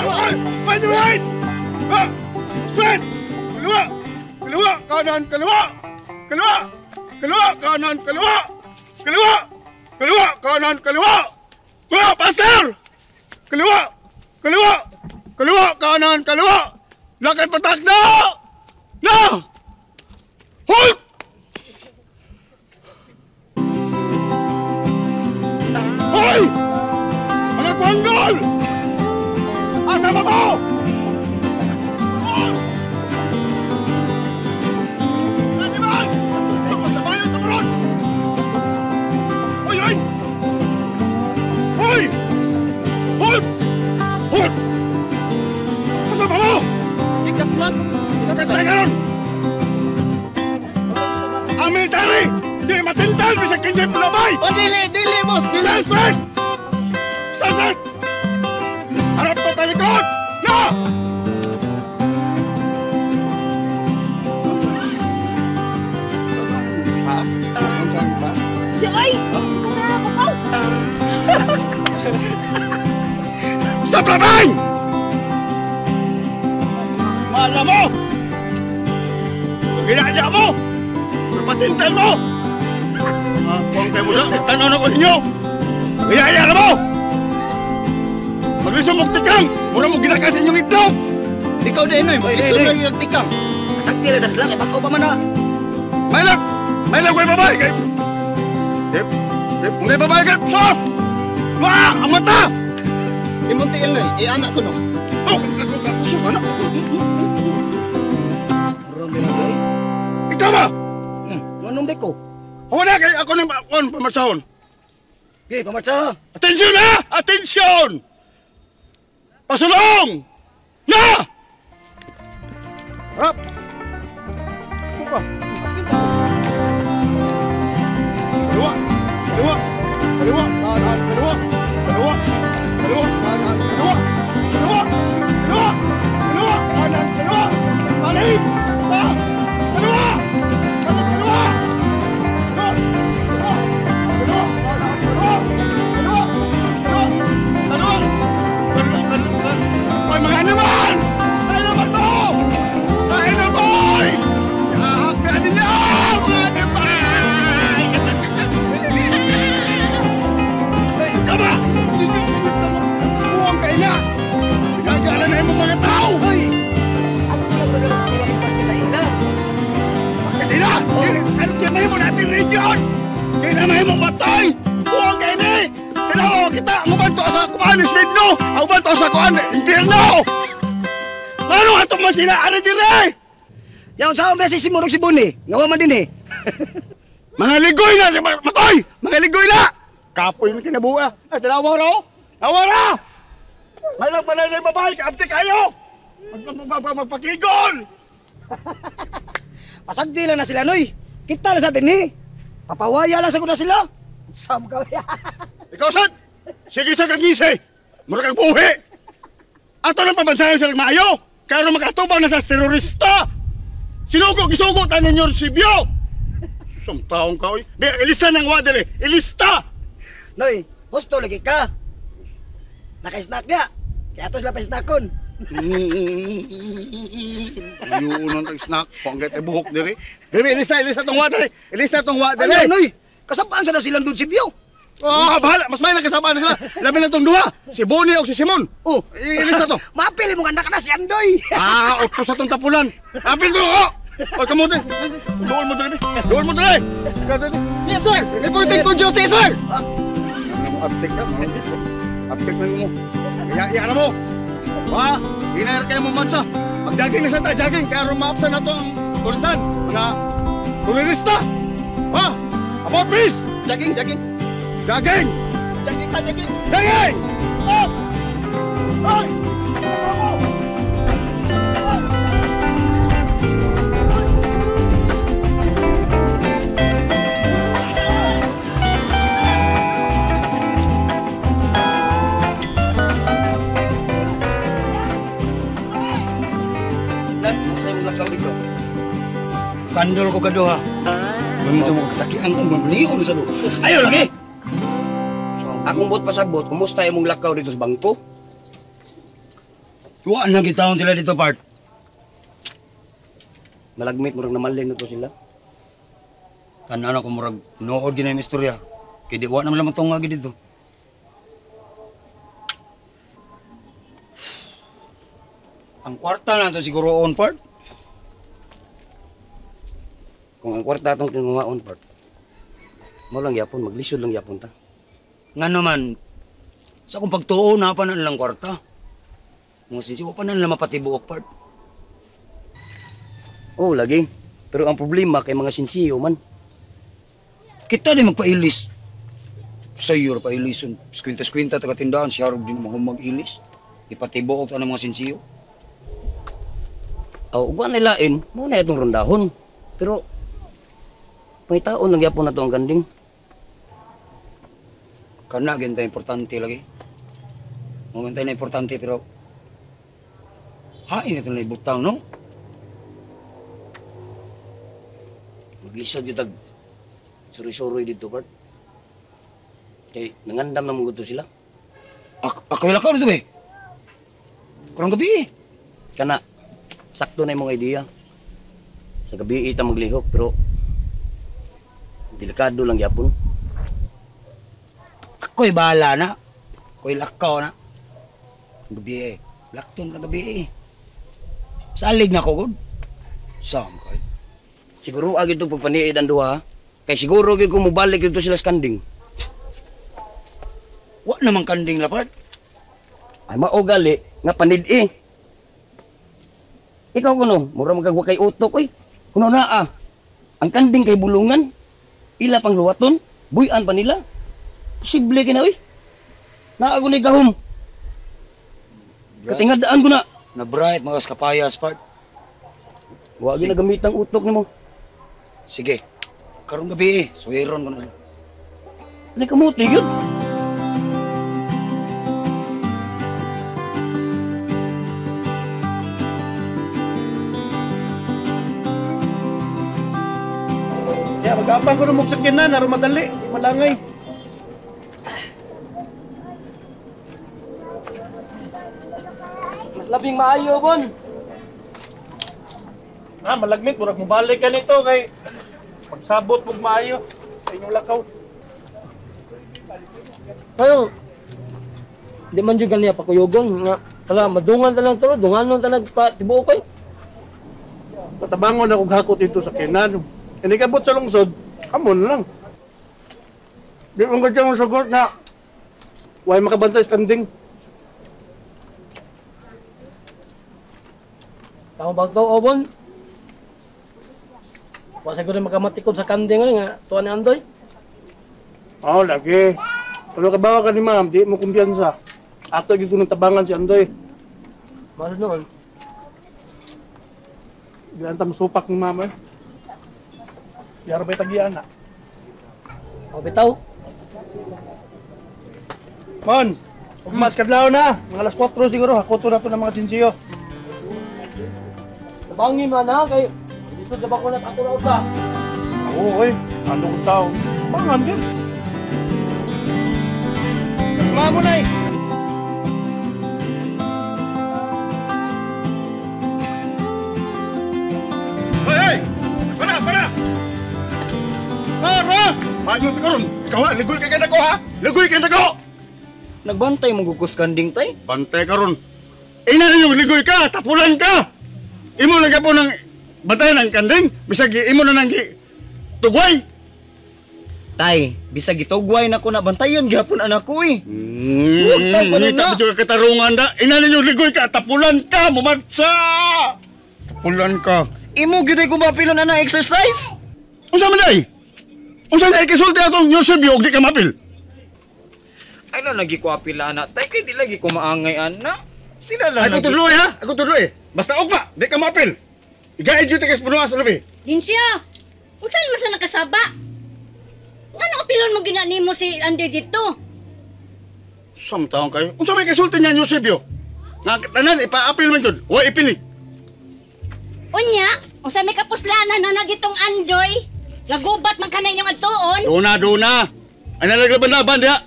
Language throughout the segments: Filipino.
On the right! Straight! Kaliwa! Kaliwa! Kanan! Kaliwa! Kaliwa! Kaliwa! Kanan! Kaliwa! Kaliwa! Kaliwa! Kanan! Kaliwa! Kaliwa! Pastor! Kaliwa! Kaliwa! Kaliwa! Kanan! Kaliwa! Lakay patak na! Na! Halt! Hoy! Mga kwanggol! Asa ba ko? Animal! Tapos na bayan sa meron! Hoy! Hoy! Hoy! Hoy! Hoy! Asa ba mo? Ikatlan! Ikatlan ka ron! Ang military! Di matintal! Bisa kinsay pulabay! O dili! Dili, boss! Dili! Stand! Stand! Harap to talikod! No! Si Oy! Stop labay! Mahal mo! Ginaya mo! Patintal mo! Huwag kayo mo na! Tanaw na ko ninyo! Ginaya na mo! Maglisong mong tikang! Mura mo ginakasin yung itlog! Ikaw na inoy! Maglisong lang yung tikang! Sakti na sa slang! Ipag-o pa man na! Mailak! Mailak ko yung babae! Dip! Dip! Kung yung babae kayo! Sos! Wah! Ang mata! Imuntiin na! Anak ko no! Oh! Kapuso ka na! Ikaw ba? Anong deko? Ako na kayo! Ako na pamarsahon! Okay, pamarsa! Atensyon ha! Atensyon! Pasulong! Na! Harap! Suka! Kaliwa! Kaliwa! Kaliwa! Kanan! Kaliwa! Kaliwa! Kaliwa! Kanan! Kaliwa! Kaliwa! Kaliwa! Kaliwa! Kanan! Kaliwa! Kanin! Kaliwa! Kaliwa! Kaliwa! Hoy mga naman! Ay naman to! Ay na boy! Yakapya din niya! Mga naman! Ikaw ba? Buwang kayo na! Gagala na yung mga tao! Hoy! Bakit nila? Ano kaya may mo natin region? Kaya na may mo matay! Buwang kayo na eh! Kailangan kita! Ang ubanto sa kumaan is Lidno! Ang ubanto sa kumaan is Inferno! Ano nga itong masila? Ano dire? Yaon sa hombre si Simurog si Buni! Ngawa man din eh! Mga ligoy na! Matoy! Mga ligoy na! Kapoy na kinabuha! Ay, tinawa na o! Tawa na! May lang pala na yung babae! Kaapti kayo! Magpakigol! Pasagdi lang na sila, Noy! Kita na sa atin eh! Papawaya lang sa kuna sila! Sam ka Ikaw, Sad! Sige sa kagisi! Mura kang buhi! Ato ng pabansayan silang maayo! Kaya rin makatubang na sa terorista! Sinugo, gisugo tayo ninyo Sibyo! Isang taong ka, oy! Di, ilista ng wadali! Ilista! Noy, gusto lagi ka! Naka-snack niya! Kaya ito sila pa-snackon! Ayun ang snack. Panggat ay buhok diri. Baby, ilista tong wadali. Ilista tong wadali. Ay, Noy! Kasapaan sa na silang doon si Bio! Oh, bahala. Mas may nakasabaan na sila. Labi na tong duha. Si Bonnie o si Simon. Oh, ilista to. mapili mo ganda ka na si Andoy! Utos sa tong tapulan. Apil to, oh! O, kamuti. Doon mo dali. Doon mo dali. Yes, sir! Reporting to duty, sir! Aptik ka. Aptik na mo. Iya na mo. Ha? Inayar kayo mong bansa. Mag-jogging na siya tayo, jogging. Kaya rumapsan na to ang tulisan. Mga turista. Ha? About peace! Jogging, jogging! Jogging! Jogging ka, jogging! Jogging! Up! Ay! Kandol ko kaduha. Ngayon sa mga katakian kong mamaniyon sa do. Ayaw lagi! Akong buot pasabot, kumusta yung mong lakaw dito sa bangko? Tuwa na gitawon sila dito, part. Malagmit murag namalin na to sila. Tanan ako murag nood ginay istorya. Kay di wa na lang matong nga dito. Ang kwarta na to siguro on part. Kung ang kwarta atong tinungaon part. Mo lang yapon, maglisod lang yapon ta. Nga naman, sa kung pagtuo na pa na lang kwarta. Mga sinsiwa pa na lang mapatibuok part. Oh, lagi. Pero ang problema kay mga sinsiyo man. Kita din magpailis. Sa iyo pailisun. Skwinta-skwinta taga tindahan, siya rin din mag-ilis. Ipatibuok ta ng mga sinsiyo. Aw, uban nilain, mo na itong rondahon. Pero may taon lang yapon na to ang ganding. Karena ganda importante lagi. Mga ganda na importante pero hain ito na ibutang, no? Maglisod yung tag suri-suri dito, Bart. Kaya nangandam na mga sila. Ako yung lakaw dito, be. Kurang gabi, eh. Kana, sakto na yung mga ideya. Sa gabi ita maglihok, pero delikado lang yapon. Ako'y bahala na. Ako'y lakaw na. Gabi, eh. Lakton na gabi, eh. Salig na ko, good. Sam, kay. Siguro agad itong pagpaniid ang duha, kay siguro agad kung mabalik dito sila sa kanding. Wa namang kanding lapart. Ay maugali, nga panid eh. Ikaw kuno, mura magagwa kay utok oy. Kuno naa. Ang kanding kay bulungan, ila pang luwaton, buyan pa nila. Posible kina oy. Naa ko ni gahom. Katingadaan ko na. Na bright mga kapayas part. Wa gyud nagamit ang utok nimo. Sige. Karong gabi, eh. Suweron ko na. Ani kamuti gyud. Ya, magkapang ko na sakyanan, naro madali, malangay. Mas labing maayo bon. Ah, malagmit, murag mabalik ka nito kay pagsabot mo maayo sa inyong lakaw. Kayo, di man juga niya pakuyogon nga kala madungan ta lang to, dunganon ta nagpatibuok koy. Matabangon ako hakot dito sa kinan. Hindi kabot sa lungsod, kamon lang. Di mo gadya mo sugot na way makabantay sa kanding. Tama bang to obon? Wa siguro makamatikod sa kanding nga tuan ni Andoy. Oo, lagi. Pero kabawa ka ni ma'am, di mo kumpiyansa. Ato yung kunong tabangan si Andoy. Masud noon. Di anta masupak ni ma'am eh. Yara ba'y tagiyan na? O bitaw. Mon, mas kadlaw na. Mga alas 4 siguro, hakoto na to ng mga sinsiyo. Tabangi man ha kay lisod na ba ko nat ako raw ta. Oo, eh. Anong tao? Pangan din. Kasama mo na eh. Hey! Para! Para! Para! Paano mo karon? Ikaw ha? Ligoy ka na ko ha? Ligoy ka na ko! Nagbantay mo gugos kanding tay. Bantay karon. Ina ninyo, ligoy ka! Tapulan ka! Imo lang ka po ng bantay ng kanding. Bisag imo na nang tugway. Tay, bisag gitugway na ko na bantayan gyapon anak ko eh. Nita juga katarungan da. Ina ninyo, ligoy ka! Tapulan ka! Mumatsa! Tapulan ka. Imo gid ko mapilon ana exercise. Unsa man day? Unsa day kisulti atong Eusebio og di ka mapil? Ay no, lagi ko apila na. Tay, kay di lagi ko maangay, ana. Sila lang Ako tuloy ha? Ako tuloy. Basta ugma, di ka mapil. Igaid yun tikas punuan sa lubi. Linsya, usan mo sa nakasaba? Ano apilon mo ginani mo si Andy dito? Samtaon kayo. Unsa may kisulti niya Eusebio? Nga tanan ipa-apil man jud. Wa ipini. Unya, usa may kapuslanan na nagitong Andoy. Nagubat man kanay yung adtuon. Duna. Ay nalaglaban-laban diha.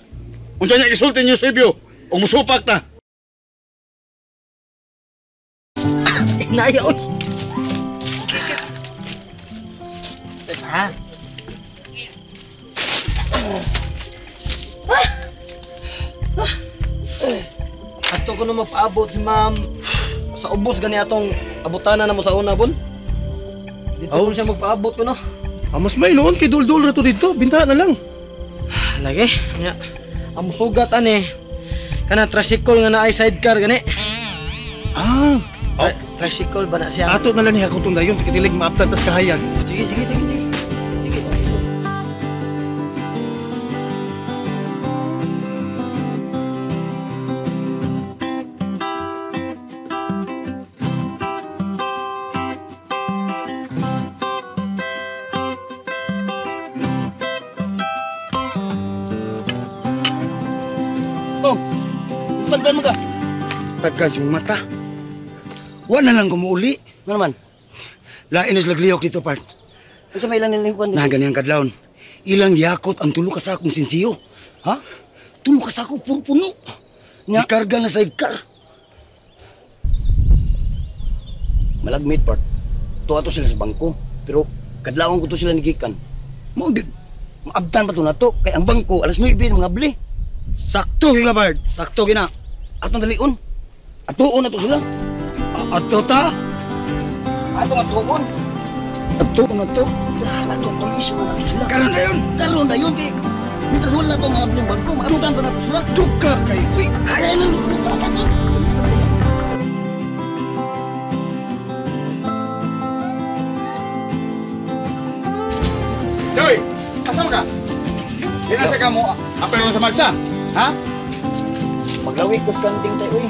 Unsa niya kisulti niyo Eusebio? O musupak ta. Naya, oy. Ha? Ato ko na mapaabot si ma'am sa ubos gani atong abutana na mo sa una, bon. Dito ko siya magpaabot ko, no? Mas may noon, kay dul-dul na to dito. Binta na lang. Lagi, nga. Ang sugat, ani. Kana tricycle nga na ay sidecar, gani. Tricycle ba na siya? Ato na lang niya kung tundayon. Sige, tilig maaptan tas kahayag. Sige. Pagdan mo ka. Tagal si mata. Wa na lang kumuuli. Ano naman? Lain is lagliyok dito, part. Ano sa may ilang nilingkuan? Na ganyan kadlawon. Ilang yakot ang tulo ka sa akong sinsiyo. Ha? Tulo ka sa akong puro puno. Nga? Ikarga na sidecar. Malagmit, part. Tuwa to sila sa bangko. Pero kadlawang ko to sila nigikan. Maugid. Maabtan pa to na to. Kaya ang bangko, alas 9 mga bli. Sakto gina, Bard. Sakto gina. Atong dalion. Atuon na to sila. Ato ta. Atong atuon. Ato na to. Wala to, poliso na to sila. Karon na yun. Karon na yun, di. Mintas wala to mga bling bangko. Maabutan pa na to sila. Duka kay. Uy, Kaya na luto pa ka na. Joy! Asam ka? Hinasa ka mo, apel mo sa magsa. Ha? Maglawig ko sa kanting tayo, uy.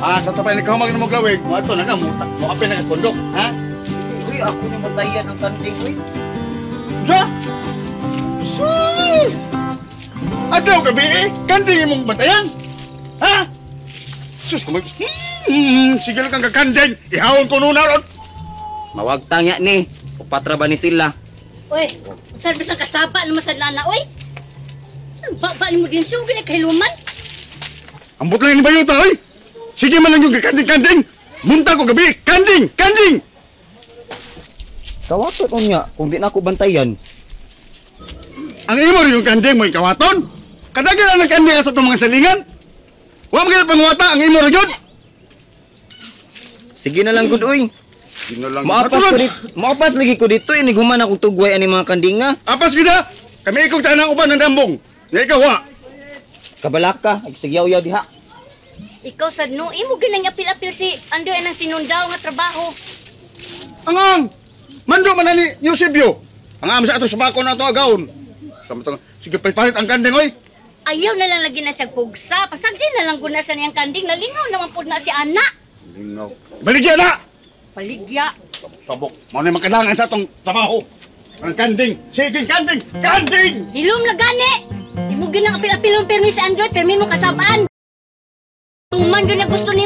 Sa tapay nagkamag na maglawig, mo ato na ka, mo apel na kondok. Ha? Uy, ako yung matayan ang kanting, uy. Sa? Sus! Adlaw gabi eh, kanding imong bantayan. Ha? Sus, kumag... Sige kang kakanding, ihawon ko nuna ron. Mawag tanya ni. Upatra ba ni sila? Uy, saan ba sa kasaba naman sa nana, uy? Saan ba ni mo din siya? Huwag na kahiluman. Ambot lang ni Bayuta, oy! Sige man lang yung kanding-kanding! Munta ko gabi, kanding! Kanding! Kawatot ko niya kung di na ako bantayan. Ang imo rin yung kanding mo ikawaton? Kadagan na nagkanding ka sa itong mga salingan? Huwag magkita panguwata, ang imo rin yun! Sige na lang gud oy. Ginalang Maapas lagi ko dito ini guman ako tugway ani mga kandinga. Apas gina! Kami ikong tanang uban ng dambong. Nga ikaw ha! Kabalaka, agsigyaw-yaw diha. Ikaw sad no, imo ginang apil-apil si Andoy anang sinundaw nga trabaho. Angang! Mando man na ni Eusebio! Ang am sa ato sa bako na ito agawon. Sige palit ang kanding oy! Ayaw na lang lagi na siya pugsa. Pasagdi na lang guna sa niyang kanding. Nalingaw naman po na si Ana. Lingaw. Baligya na! Paligya. Sabok. Mao na magkailangan sa atong trabaho. Ang kanding. Sige kanding! Kanding! Hilom na gani! Imo ginang apil-apilon permi si Android, permi mo kasabaan. Tuman yun na gusto ni